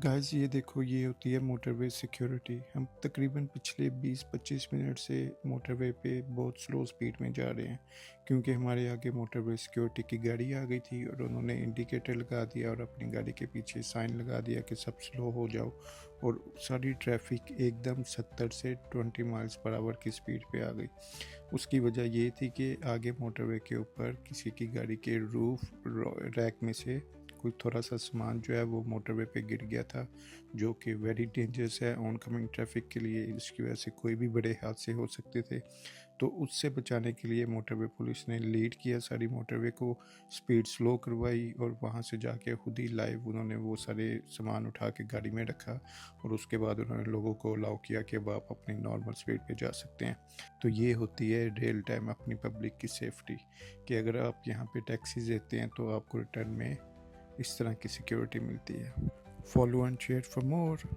Guys ये देखो, ये होती है मोटरवे सिक्योरिटी। हम तकरीबन पिछले 20-25 मिनट से मोटरवे पे बहुत स्लो स्पीड में जा रहे हैं क्योंकि हमारे आगे मोटरवे सिक्योरिटी की गाड़ी आ गई थी और उन्होंने इंडिकेटर लगा दिया और अपनी गाड़ी के पीछे साइन लगा दिया कि सब स्लो हो जाओ। और सारी ट्रैफिक एकदम 70 से 20 माइल्स पर आवर की स्पीड पे आ गई। उसकी वजह ये थी कि आगे मोटरवे के ऊपर किसी की गाड़ी के रूफ रैक में से कोई थोड़ा सा सामान जो है वो मोटरवे पे गिर गया था, जो कि वेरी डेंजरस है ऑन कमिंग ट्रैफिक के लिए। इसकी वजह से कोई भी बड़े हादसे हो सकते थे। तो उससे बचाने के लिए मोटरवे पुलिस ने लीड किया, सारी मोटरवे को स्पीड स्लो करवाई और वहाँ से जाके खुद ही लाइव उन्होंने वो सारे सामान उठा के गाड़ी में रखा और उसके बाद उन्होंने लोगों को अलाउ किया कि अब आप अपनी नॉर्मल स्पीड पे जा सकते हैं। तो ये होती है रियल टाइम अपनी पब्लिक की सेफ्टी, कि अगर आप यहाँ पे टैक्सी देते हैं तो आपको रिटर्न में इस तरह की सिक्योरिटी मिलती है। Follow and share for more.